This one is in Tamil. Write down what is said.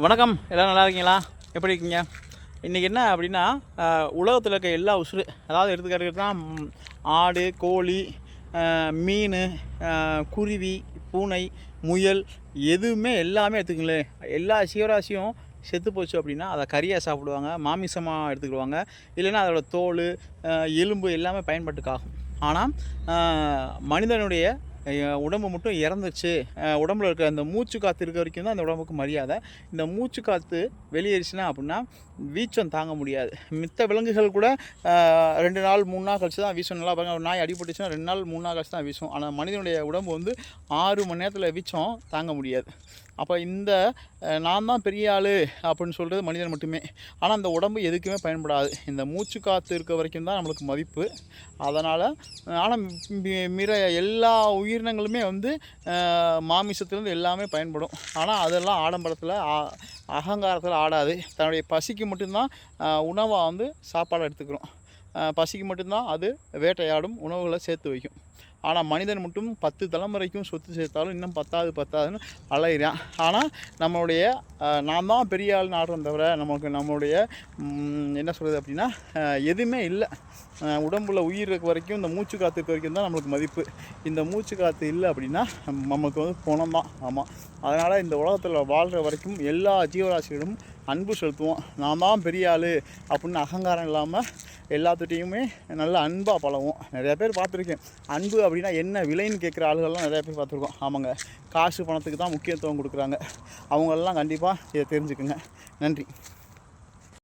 வணக்கம், எல்லோரும் நல்லா இருக்கீங்களா? எப்படி இருக்கீங்க? இன்றைக்கி என்ன அப்படின்னா, உலகத்தில் இருக்க எல்லா உசுறு, அதாவது எடுத்துக்கிட்டா ஆடு, கோழி, மீன், குருவி, பூனை, முயல், எதுவுமே எல்லாமே எடுத்துக்கங்களேன். எல்லா ஜீவராசியும் செத்து போச்சு அப்படின்னா அதை கறியாக சாப்பிடுவாங்க, மாமிசமாக எடுத்துக்கிடுவாங்க. இல்லைன்னா அதோட தோல், எலும்பு எல்லாமே பயன்பாட்டுக்காகும். ஆனால் மனிதனுடைய உடம்பு மட்டும் இறந்துச்சு. உடம்புல இருக்க அந்த மூச்சு காற்று இருக்க வரைக்கும் தான் அந்த உடம்புக்கு மரியாதை. இந்த மூச்சு காற்று வெளியேறிச்சுன்னா அப்படின்னா வீச்சம் தாங்க முடியாது. மித்த விலங்குகள் கூட 2 நாள் 3 நாள் கழிச்சு தான் வீசும். நல்லா பாருங்க, ஒரு நாய் அடிபட்டுச்சுன்னா 2 நாள் 3 நாள் கழிச்சு தான் வீசும். ஆனால் மனிதனுடைய உடம்பு வந்து 6 மணி நேரத்தில் வீச்சம் தாங்க முடியாது. அப்போ இந்த நான் தான் பெரிய ஆள் அப்படின்னு சொல்கிறது மனிதன் மட்டுமே. ஆனால் அந்த உடம்பு எதுக்குமே பயன்படாது. இந்த மூச்சு காற்று இருக்க வரைக்கும் தான் நம்மளுக்கு மதிப்பு. அதனால் ஆனால் மிற எல்லா உயிரினங்களுமே வந்து மாமிசத்துலேருந்து எல்லாமே பயன்படும். ஆனால் அதெல்லாம் ஆடம்பரத்தில் அகங்காரத்தில் ஆடாது. தன்னுடைய பசிக்கு மட்டும்தான் உணவாக வந்து சாப்பாடை எடுத்துக்கிறோம். பசிக்கு மட்டும்தான் அது வேட்டையாடும், உணவுகளை சேர்த்து வைக்கும். ஆனால் மனிதன் மட்டும் 10 தலைமுறைக்கும் சொத்து சேர்த்தாலும் இன்னும் பத்தாதுன்னு அலையிறான். ஆனால் நம்மளுடைய நான் தான் பெரிய ஆள்னு ஆடுறோம் தவிர நம்மளுடைய என்ன சொல்கிறது அப்படின்னா எதுவுமே இல்லை. உடம்புல உயிர் இருக்க வரைக்கும், இந்த மூச்சு காற்று இருக்க வரைக்கும் தான் நம்மளுக்கு மதிப்பு. இந்த மூச்சு காற்று இல்லை அப்படின்னா நமக்கு வந்து பணம் தான். ஆமாம், அதனால் இந்த உலகத்தில் வாழ்கிற வரைக்கும் எல்லா ஜீவராசிகளும் அன்பு செலுத்துவோம். நான் தான் பெரிய ஆள் அப்படின்னு அகங்காரம் இல்லாமல் எல்லாத்துட்டையுமே நல்ல அன்பாக பழகுவோம். நிறையா பேர் பார்த்துருக்கேன். அன்பு அப்படின்னா என்ன விலைன்னு கேட்குற ஆளுகள்லாம் நிறையா பேர் பார்த்துருக்கோம். ஆமாங்க, காசு பணத்துக்கு தான் முக்கியத்துவம் கொடுக்குறாங்க. அவங்களெல்லாம் கண்டிப்பாக இதை தெரிஞ்சுக்குங்க. நன்றி.